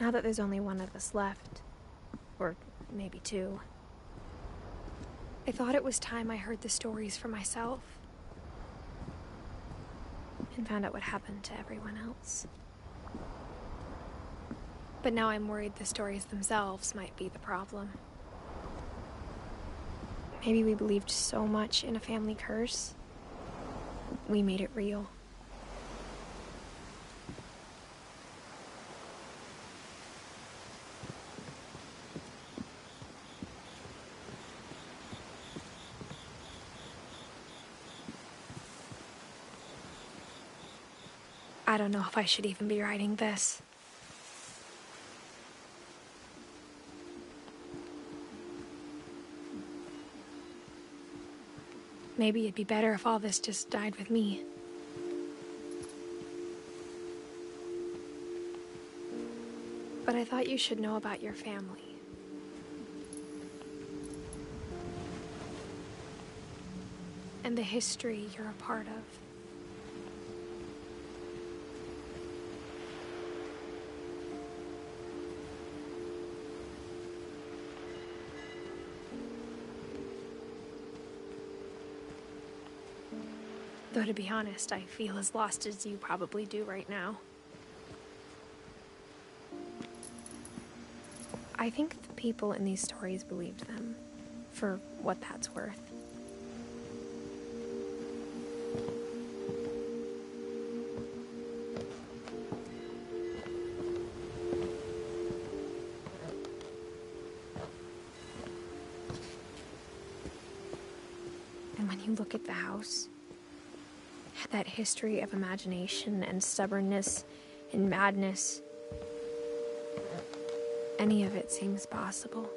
Now that there's only one of us left, or maybe two, I thought it was time I heard the stories for myself and found out what happened to everyone else. But now I'm worried the stories themselves might be the problem. Maybe we believed so much in a family curse, we made it real. I don't know if I should even be writing this. Maybe it'd be better if all this just died with me. But I thought you should know about your family. And the history you're a part of. Though to be honest, I feel as lost as you probably do right now. I think the people in these stories believed them, for what that's worth. And when you look at the house, that history of imagination and stubbornness and madness, any of it seems possible.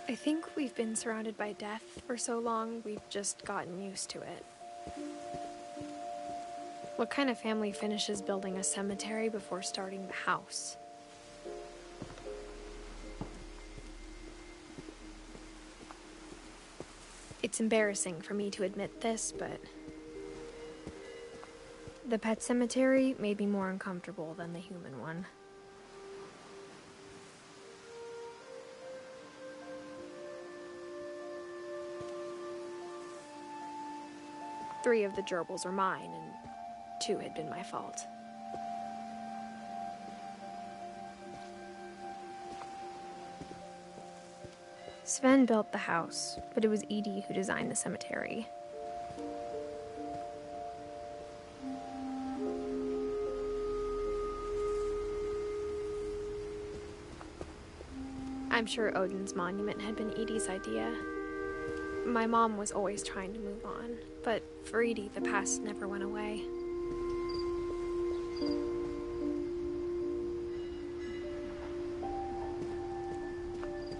I think we've been surrounded by death for so long, we've just gotten used to it. What kind of family finishes building a cemetery before starting the house? It's embarrassing for me to admit this, but the pet cemetery made me more uncomfortable than the human one. Three of the gerbils were mine, and 2 had been my fault. Sven built the house, but it was Edie who designed the cemetery. I'm sure Odin's monument had been Edie's idea. My mom was always trying to move on, but for Edie, the past never went away.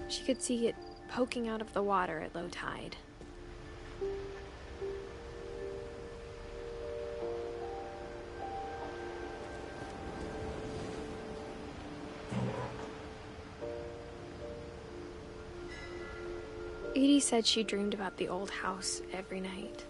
She could see it poking out of the water at low tide. Edie said she dreamed about the old house every night.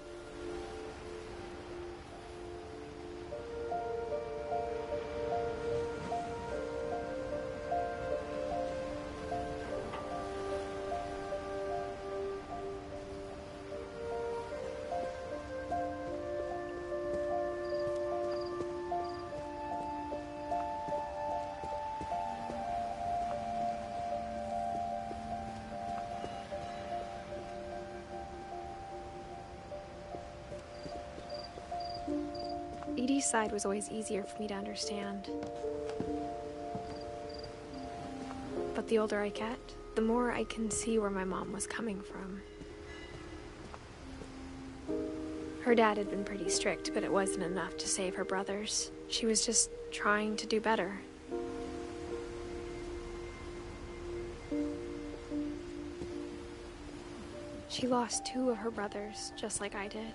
Edie's side was always easier for me to understand. But the older I get, the more I can see where my mom was coming from. Her dad had been pretty strict, but it wasn't enough to save her brothers. She was just trying to do better. She lost 2 of her brothers, just like I did.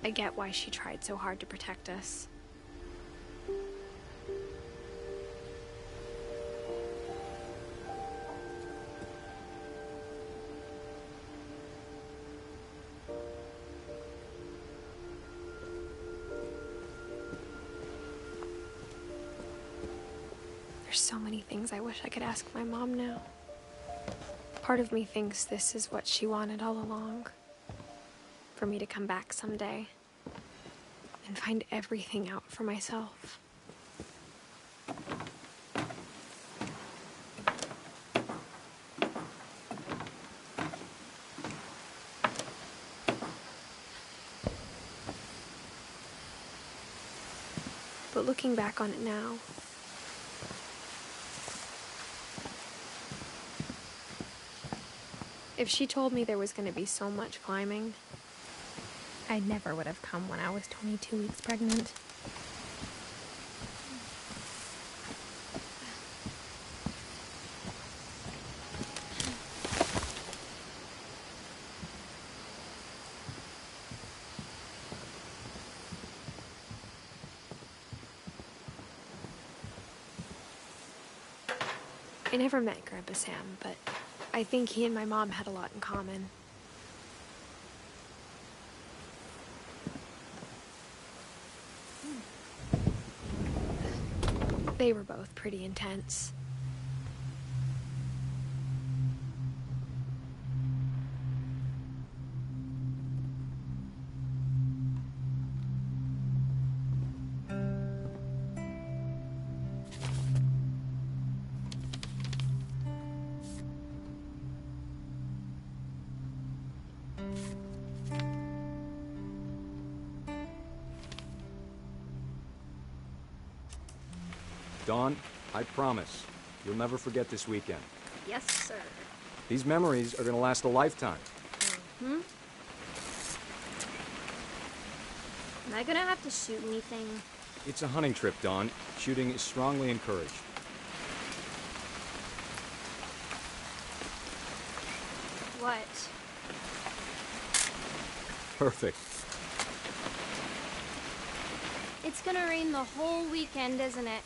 I get why she tried so hard to protect us. There's so many things I wish I could ask my mom now. Part of me thinks this is what she wanted all along. For me to come back someday and find everything out for myself. But looking back on it now, if she told me there was going to be so much climbing, I never would have come when I was 22 weeks pregnant. I never met Grandpa Sam, but I think he and my mom had a lot in common. They were both pretty intense. Dawn, I promise, you'll never forget this weekend. Yes, sir. These memories are gonna last a lifetime. Mm-hmm. Am I gonna have to shoot anything? It's a hunting trip, Dawn. Shooting is strongly encouraged. What? Perfect. It's gonna rain the whole weekend, isn't it?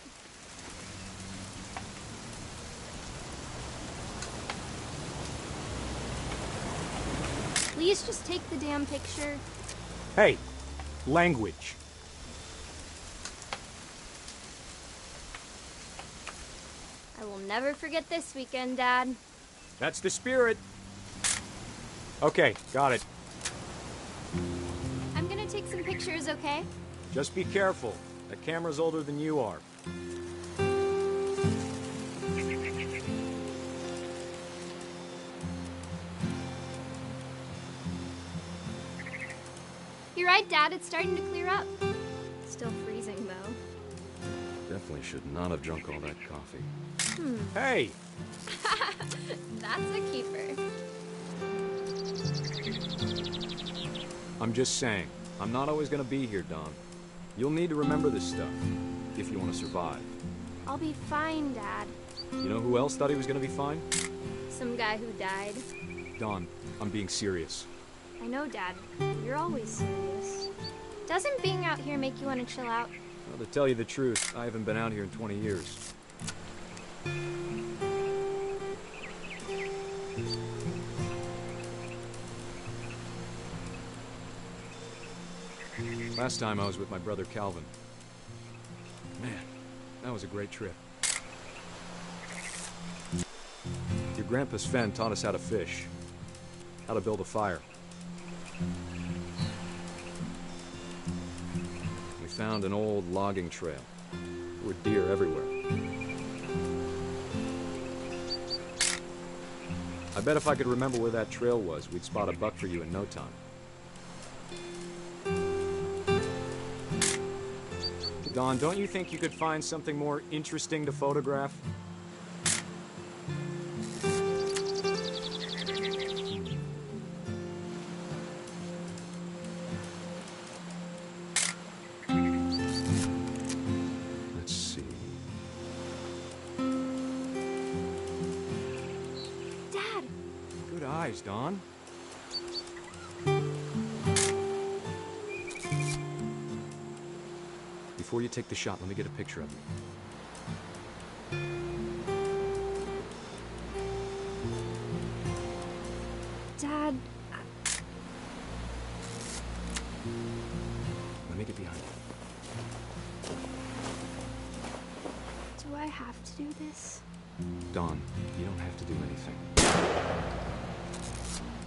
Please just take the damn picture. Hey, language. I will never forget this weekend, Dad. That's the spirit. Okay, got it. I'm gonna take some pictures, okay? Just be careful. That camera's older than you are. You're right, Dad. It's starting to clear up. Still freezing, though. Definitely should not have drunk all that coffee. Hey! That's a keeper. I'm just saying, I'm not always gonna be here, Dawn. You'll need to remember this stuff, if you want to survive. I'll be fine, Dad. You know who else thought he was gonna be fine? Some guy who died. Dawn, I'm being serious. I know, Dad. You're always serious. Doesn't being out here make you want to chill out? Well, to tell you the truth, I haven't been out here in 20 years. Last time I was with my brother Calvin. Man, that was a great trip. Your grandpa Sven taught us how to fish, how to build a fire. We found an old logging trail. There were deer everywhere. I bet if I could remember where that trail was, we'd spot a buck for you in no time. Dawn, don't you think you could find something more interesting to photograph? eyes, Dawn. Before you take the shot, let me get a picture of you. Dad, Let me get behind you. Do I have to do this? Dawn, you don't have to do anything.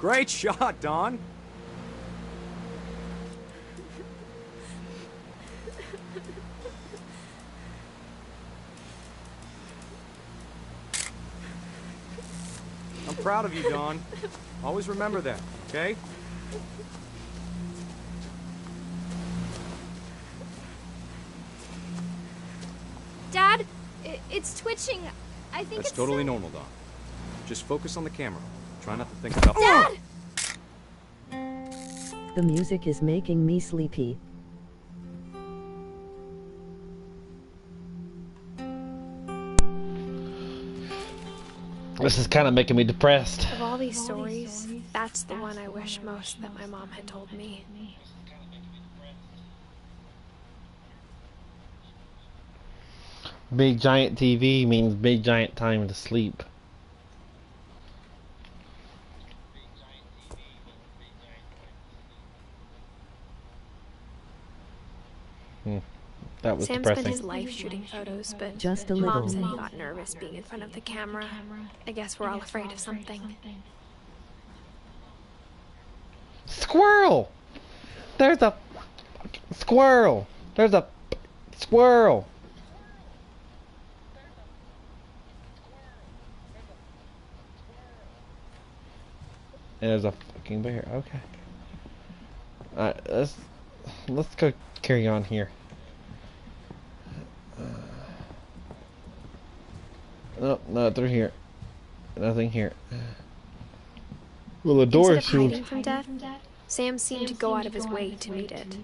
Great shot, Dawn! I'm proud of you, Dawn. Always remember that, okay? Dad, it's twitching. I think That's it's totally normal, Dawn. Just focus on the camera. Try not to think about— Dad! The music is making me sleepy. This is kind of making me depressed. of all these stories, that's the one I wish most that my mom had told me. Big giant TV means big giant time to sleep. That was Sam depressing. spent his life shooting photos, but Just a Mom little. said he got nervous being in front of the camera. I guess we're all afraid of something. Squirrel! There's a squirrel! There's a squirrel! And there's a fucking bear. Okay. Alright, let's go carry on here. No, not through here. Nothing here. Well, the door Instead is of sealed. hiding from death, Sam seemed to go out of his way to meet it.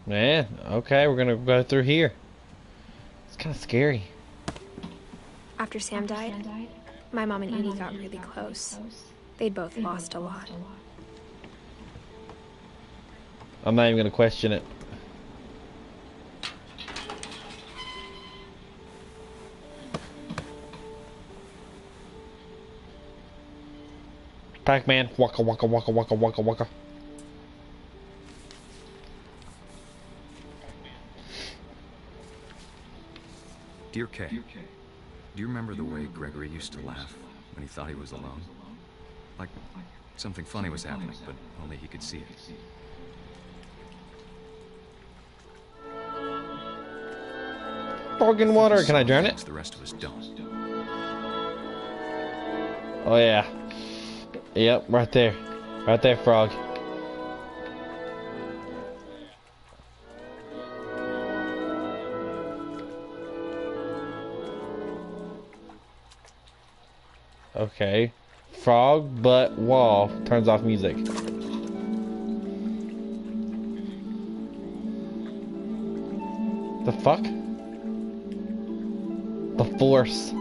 Man, okay, we're gonna go through here. It's kind of scary. After Sam died, my mom and Edie got really close. They'd both lost a lot. I'm not even gonna question it. Pac-Man, waka waka waka waka waka waka. Dear Kay, do you remember the way Gregory used to laugh when he thought he was alone? Like something funny was happening, but only he could see it. Frog in water, can I drown it? The rest of us don't. Oh yeah. Yep, right there. Right there, frog. Okay. Frog, butt, wall. Turns off music. The fuck? The force.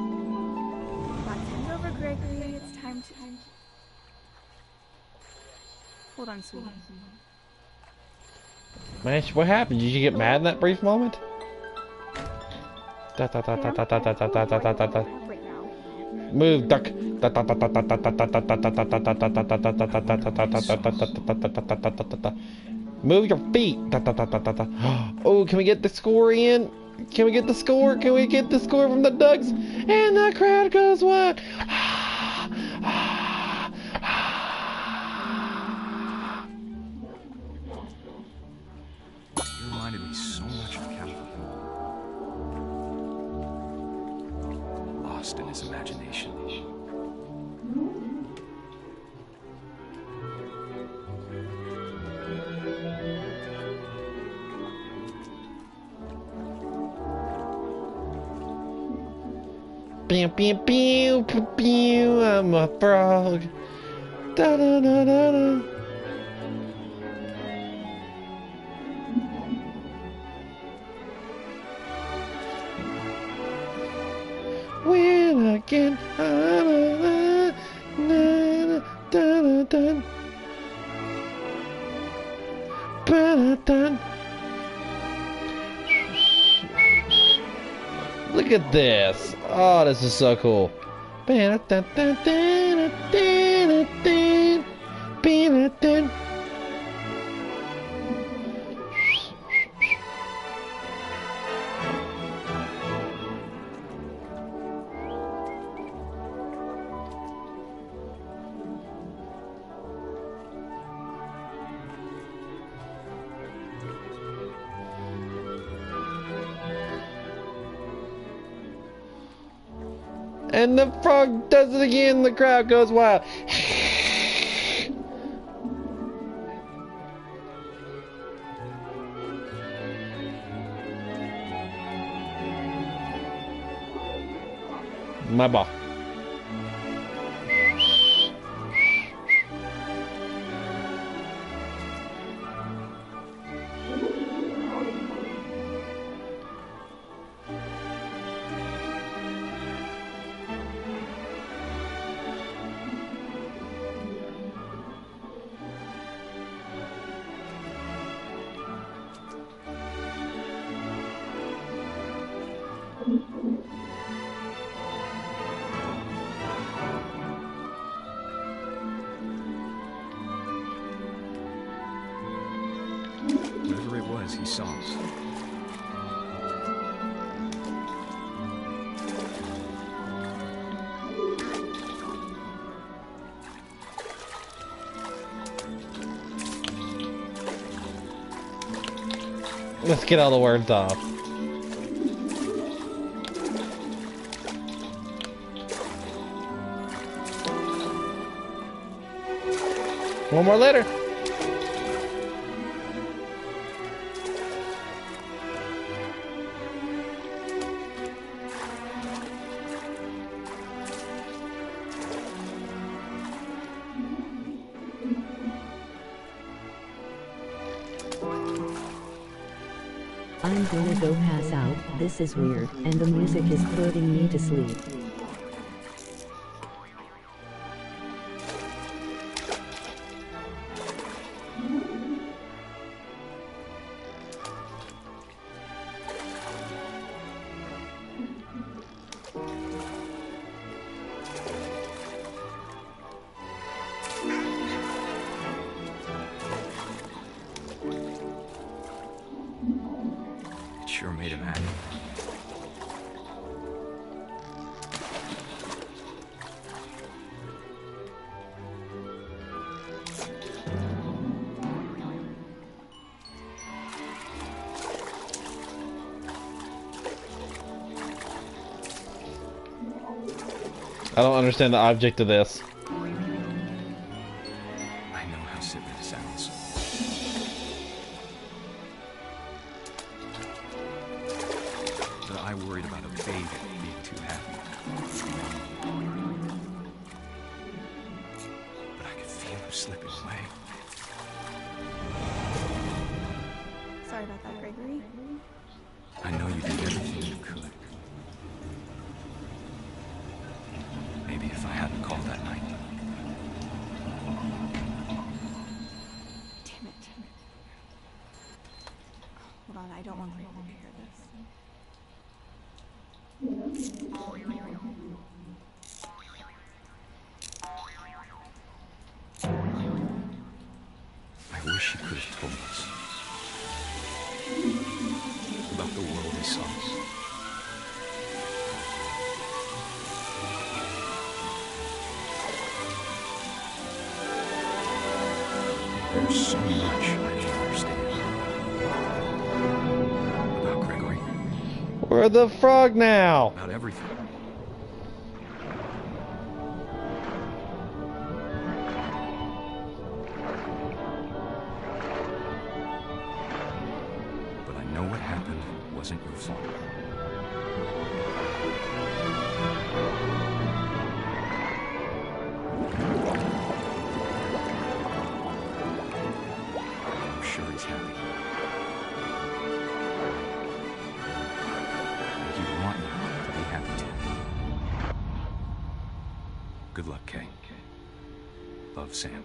Watching over Gregory, it's time to... Hold on, sweetie. Man, what happened? Did you get mad in that brief moment? Move, duck. Move your feet. Oh, can we get the score in? Can we get the score? Can we get the score from the Ducks? And the crowd goes wild. You reminded me so much of Captain lost in his imagination. Pew, pew, pew, pew, pew, I'm a frog. Da da da da da. When again, da da da da da da. Ba-da-da. Look at this. Oh, this is so cool. And the frog does it again. The crowd goes wild. My ball. Whatever it was, he saw us. Let's get all the words off. One more letter. I'm gonna go pass out, this is weird, and the music is putting me to sleep. It sure made him happy. I don't understand the object of this. I know how silly it sounds. But I worried about a baby being too happy. But I could feel him slipping away. Sorry about that, Gregory. I know you did everything you could. Maybe if I hadn't called that night. Damn it. Hold on, I don't want Gregory to hear this. I wish he could have told us about the world he saw us. There's so much I don't understand about Gregory, We're the frog now. about everything. But I know what happened wasn't your fault. Good luck, Kay. Love, Sam.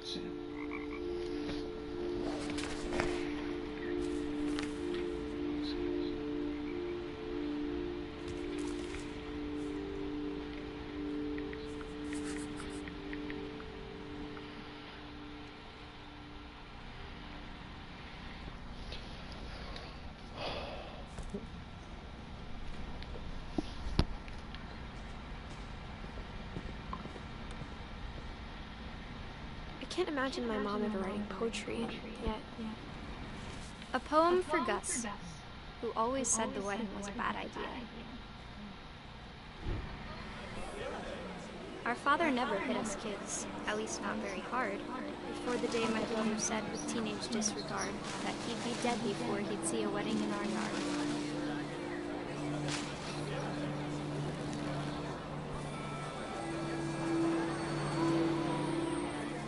I can't imagine my mom ever writing poetry yet. A poem for Gus, who always said the wedding was a bad idea. Our father never hit us kids, at least not very hard, before the day my brother said with teenage disregard that he'd be dead before he'd see a wedding in our yard.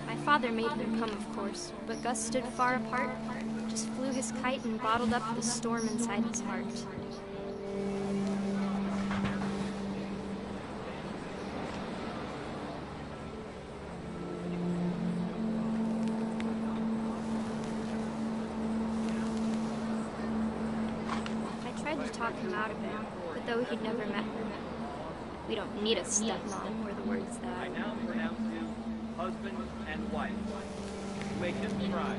My father made him come, of course, but Gus stood far apart, just flew his kite and bottled up the storm inside his heart. I tried to talk him out of it, but though he'd never met her, "We don't need a stepmom," were the words that I now pronounce you husband and wife. Make him try.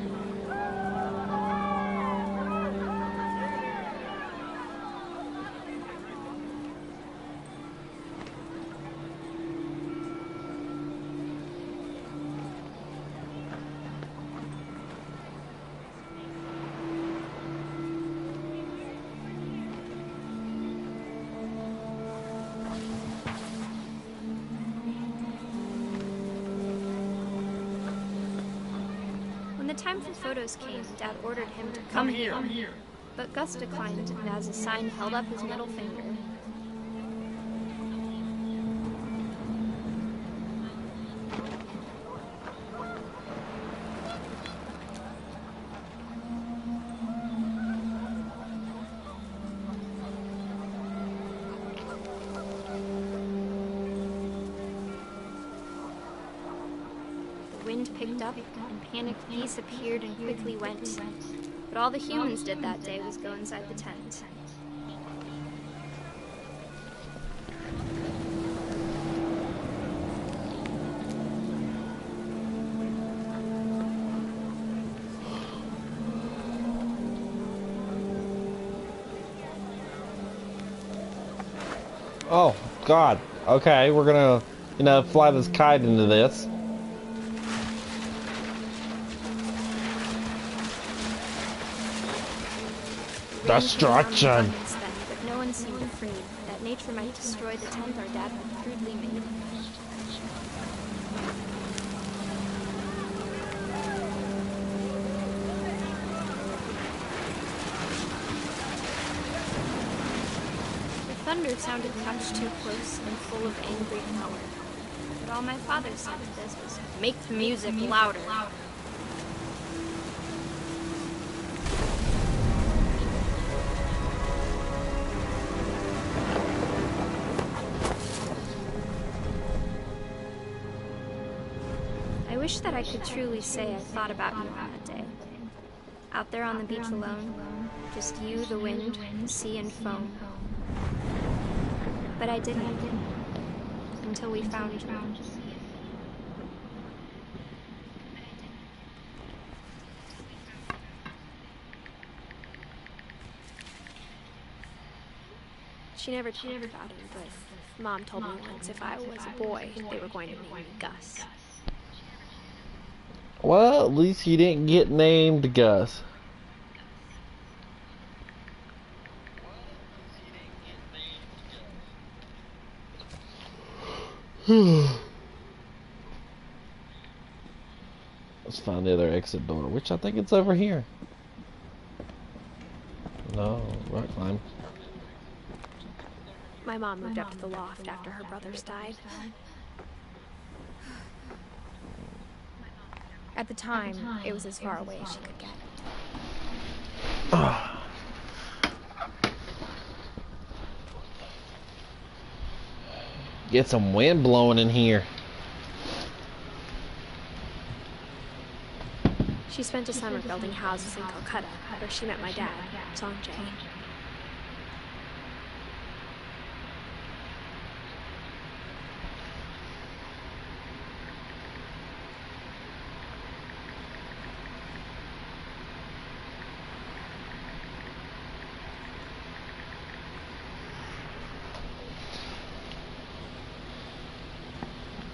When the time for photos came, Dad ordered him to come here. But Gus declined, and as a sign held up his middle finger. The wind picked up, and panicked geese appeared and quickly went. But all the humans did that day was go inside the tent. Oh, God. Okay, we're gonna, fly this kite into this. Destruction! But no one seemed afraid that nature might destroy the tent our dad had crudely made. The thunder sounded much too close and full of angry power. But all my father said to this was, "Make the music louder." I wish that I could truly say I thought about you on that day. Out there on the beach alone, just you, the wind, the sea, and foam. But I didn't, until we found you. She never talked about it, but Mom told me once if I was a boy, they were going to name me Gus. Well, at least he didn't get named Gus. Let's find the other exit door, which I think it's over here. No, rock climb. My mom moved up to the loft after her brothers died. At the time, it was as far away as she could get. Get some wind blowing in here. She spent a summer building houses in Calcutta, where she met my dad, Sanjay.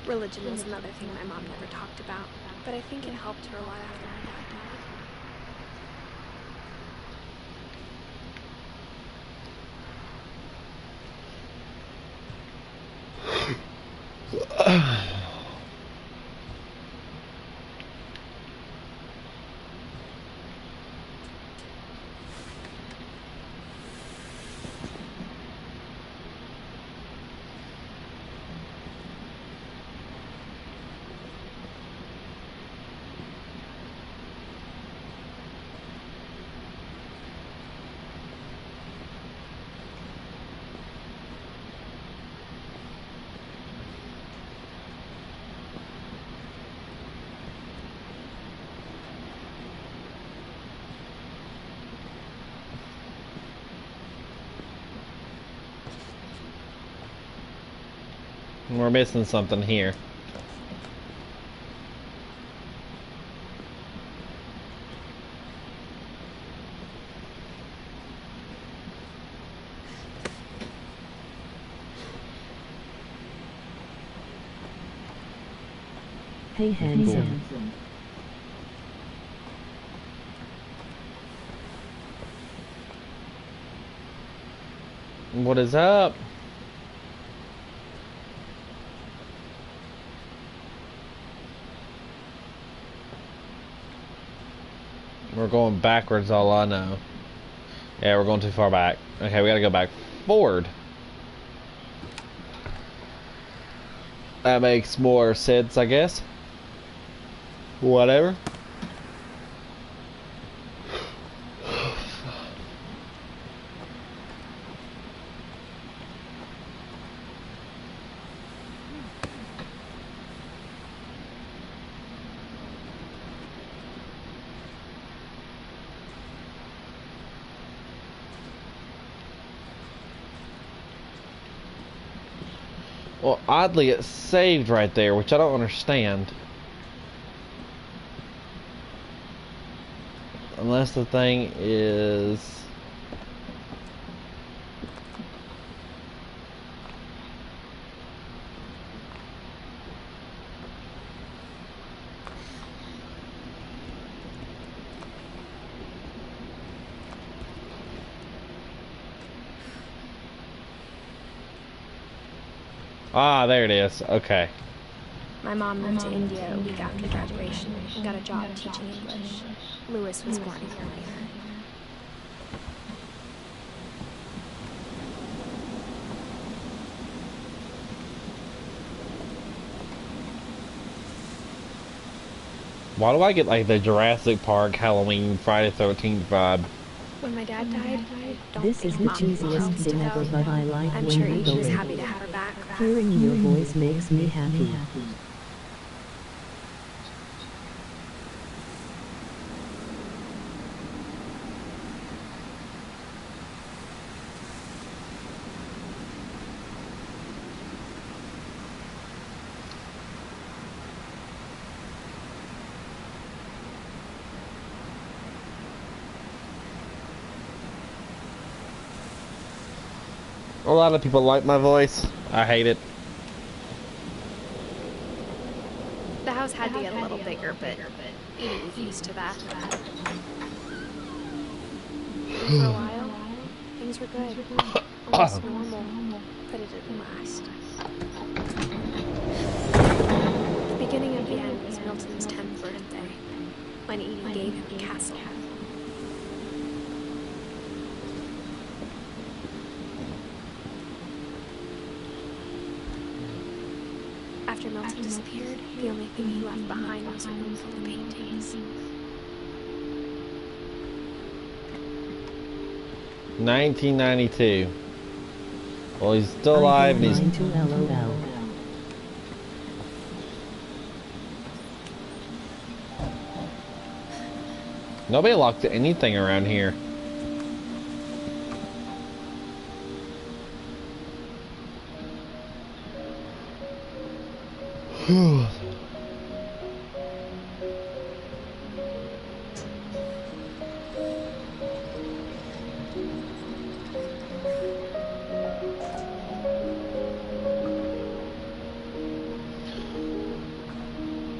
Religion was another thing my mom never talked about, but I think it helped her a lot after my dad died. We're missing something here. Hey, handsome. What is up? We're going backwards, all I know. Yeah, we're going too far back. Okay, we gotta go back forward. That makes more sense, I guess. Whatever. Well, oddly, it saved right there, which I don't understand. Unless the thing is... Ah, there it is. Okay. My mom moved to India a week after graduation and got a job teaching English. Lewis was born a year later. Why do I get like the Jurassic Park, Halloween, Friday the 13th vibe? When my dad died, I don't This think is the Mom cheesiest promised thing to ever, go. but I like I'm when sure you she go was in. happy to have her back. Hearing your voice makes me happy. A lot of people like my voice. I hate it. The house had to get a little bigger, but Edie was used to that. And for a while, things were good. Almost normal, but it didn't last. The beginning of the end was Milton's 10th birthday, when Edie gave him a castle. After Milton disappeared, the only thing he left behind was a room full of paintings. 1992. Well, he's still alive and he's... I to LOL. Nobody locked anything around here.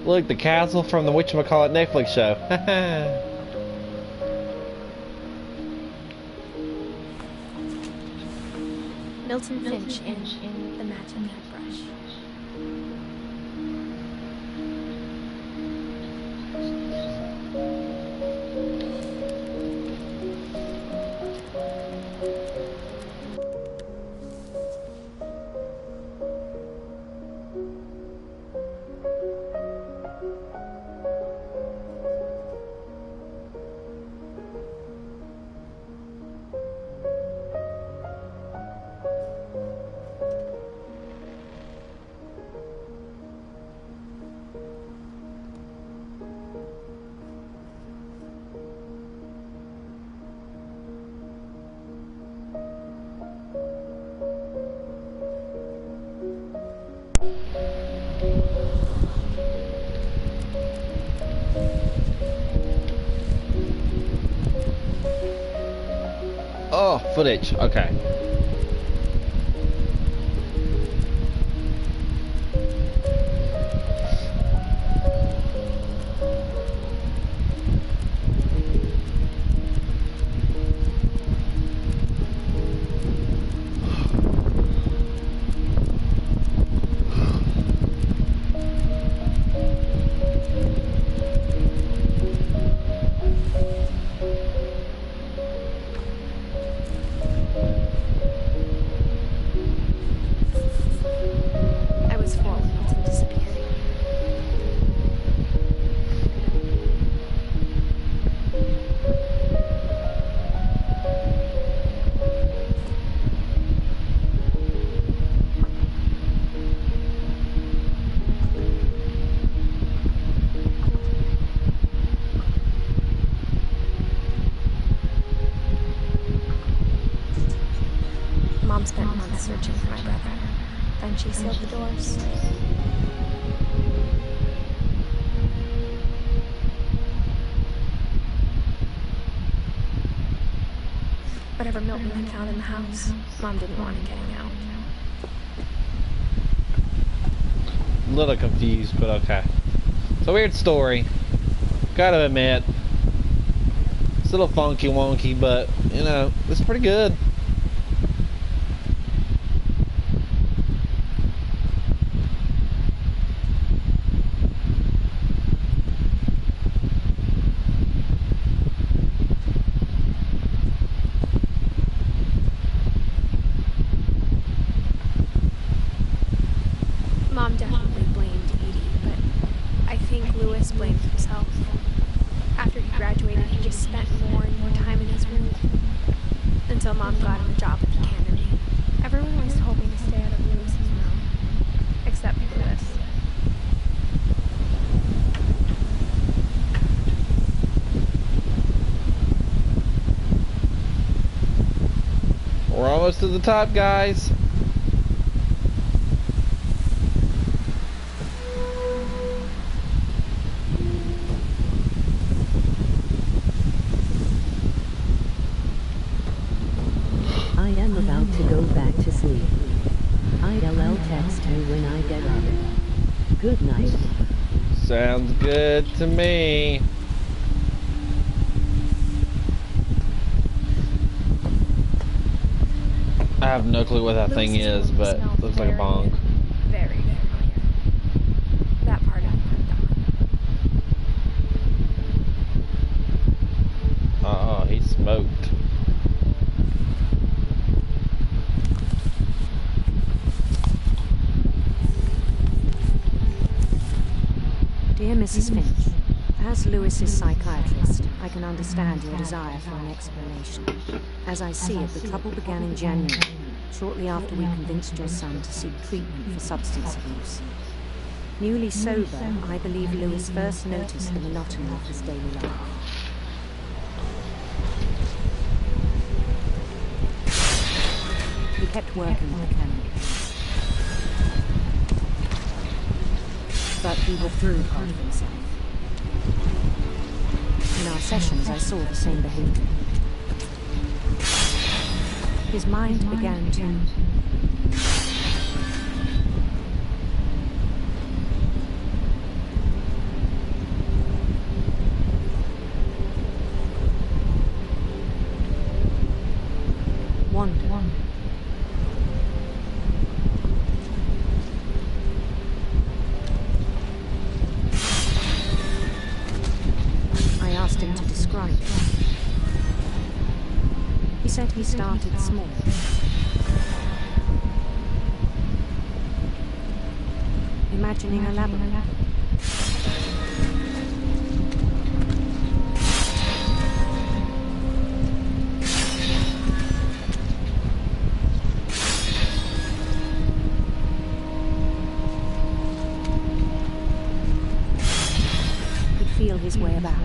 Look, the castle from the whatchamacallit Netflix show. Milton Finch in The Magic Paintbrush. Oh, footage. Okay. I was 4 when Milton disappeared. Mom spent months searching for my brother. Then she sealed the doors. Whatever Milton had found in the house, Mom didn't want it getting out. A little confused, but okay. It's a weird story. Gotta admit. It's a little funky wonky, but, you know, it's pretty good. Mom definitely blamed Edie, but I think Lewis blamed himself. After he graduated, he just spent more and more time in his room. Until Mom got him a job at the cannery. Everyone was hoping to stay out of Lewis's room. Except Lewis. We're almost to the top, guys. I am about to go back to sleep. ILL text me when I get up. Good night. Sounds good to me. I have no clue what that thing is, but it looks like a bong. Very familiar. That part I put on. Oh, he smoked. Dear Mrs. Finch, as Lewis's psychiatrist, I can understand your desire for an explanation. As I see it, the trouble began in January, shortly after we convinced your son to seek treatment for substance abuse. Newly sober, I believe Lewis first noticed the monotony of his daily life. kept working with the cannon. But he withdrew part of himself. In our sessions, I saw the same behavior. His mind began to wander. I asked him to describe it. He said he started small. Imagining a labyrinth. He'd feel his way about.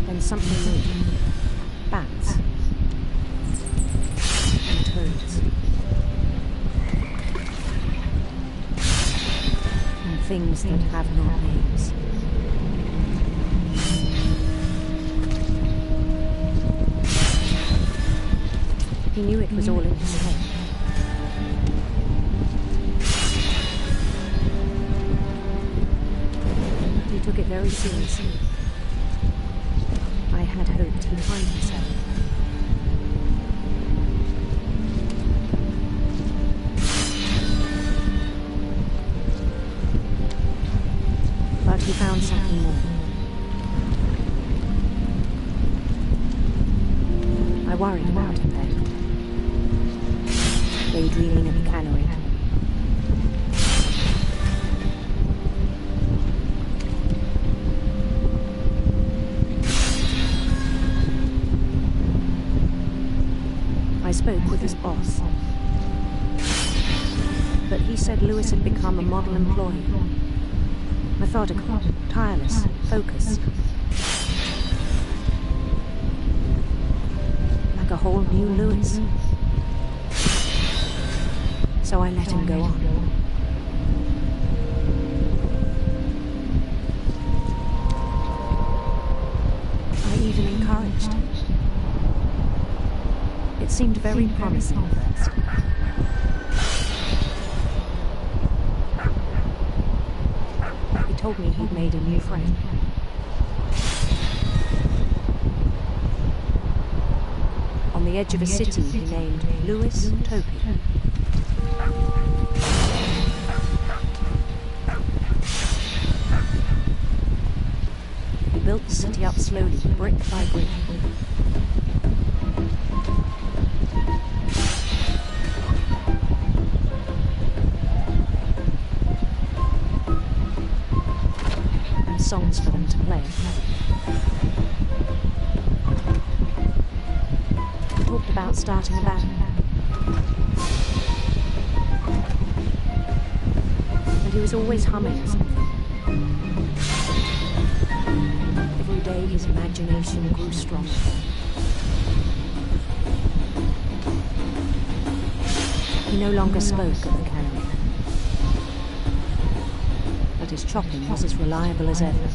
Then something moved. Bats. And toads. And things that have no names. He knew it was all in his head. He took it very seriously. I had hoped he'd find himself. But he found something more. I worried about him then. Daydreaming at the cannery. I spoke with his boss. But he said Lewis had become a model employee. Methodical, tireless, focused. Like a whole new Lewis. So I let him go on. I even encouraged him. It seemed very promising at first. He told me he'd made a new friend. On the edge of a city he named Lewis Topi. He built the city up slowly, brick by brick. Songs for them to play. He talked about starting a band. And he was always humming something. Every day his imagination grew stronger. He no longer spoke of the cannery. But his chopping was as reliable as ever.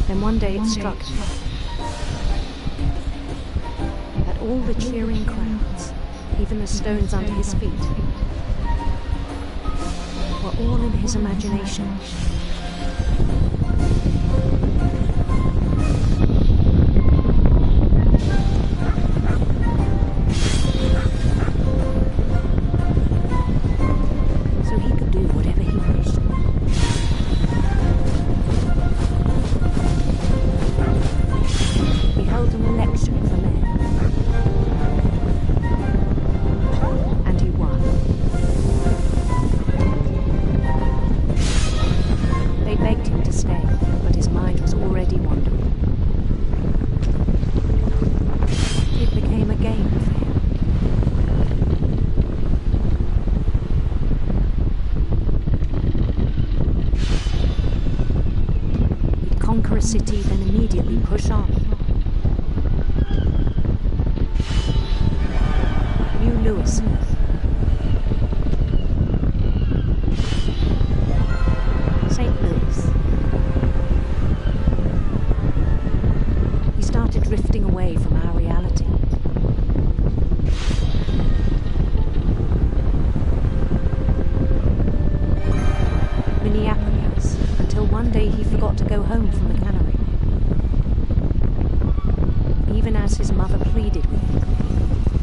Then one day it struck him that all the cheering crowds, even the stones under his feet, were all in his imagination. So he could do whatever he wished. He held an election for mayor. And he won. They begged him to stay, but his mind was already wandering. It became a game for him. He'd conquer a city, then immediately push on. Lewis. St. Louis. We started drifting away from our reality. Minneapolis, until one day he forgot to go home from the cannery. Even as his mother pleaded with him,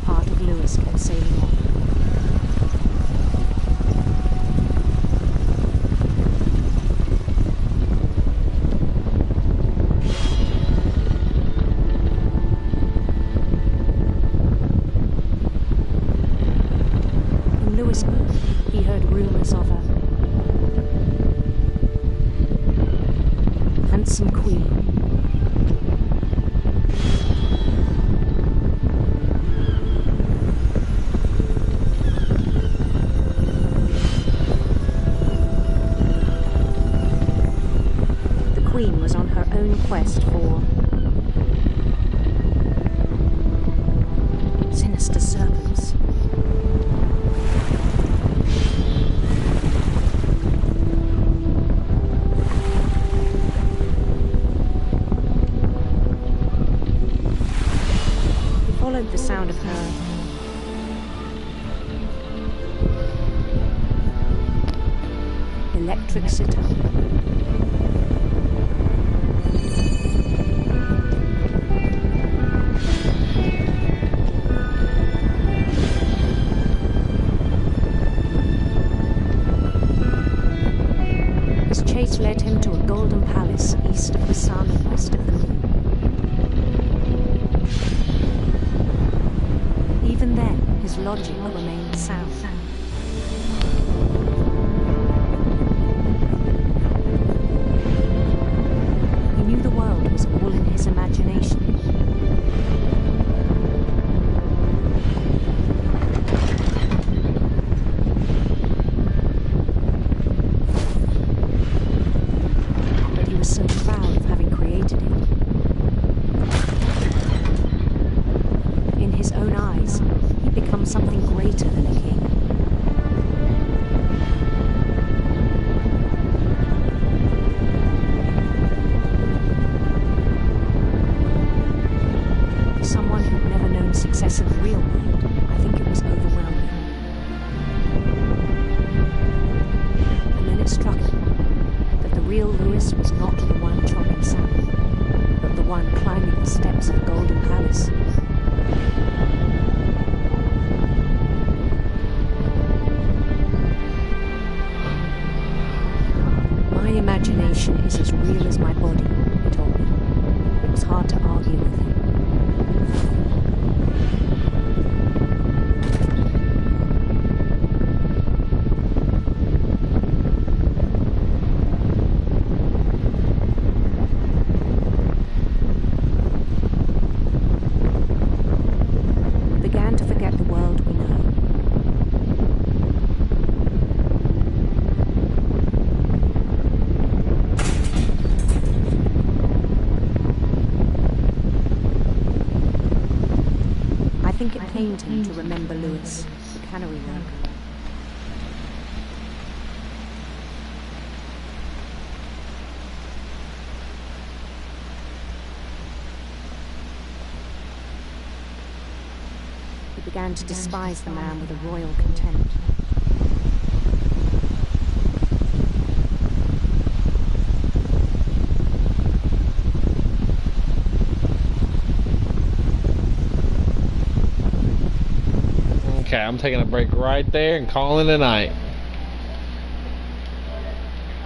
part of Lewis kept sailing on. In Lewisburg, he heard rumors of a handsome queen. The queen was on her own quest for sinister serpents. Followed the sound of her electric sitar. His chase led him to a golden palace east of the sun and west of the moon. Even then, his logic remained sound. He knew the world was all in his imagination. But he was so proud of having created it. In his own eyes, he'd become something greater than a king. For someone who'd never known success in the real world, I think it was overwhelming. And then it struck him that the real Lewis was not the one chopping salmon, but the one climbing the steps of the Golden Palace. My imagination is as real as my body, he told me. It was hard to argue with him. We began to forget the world we know. I think it pained him to remember Lewis, the cannery worker. He began to despise the man with a royal contempt. Okay, I'm taking a break right there and calling it a night.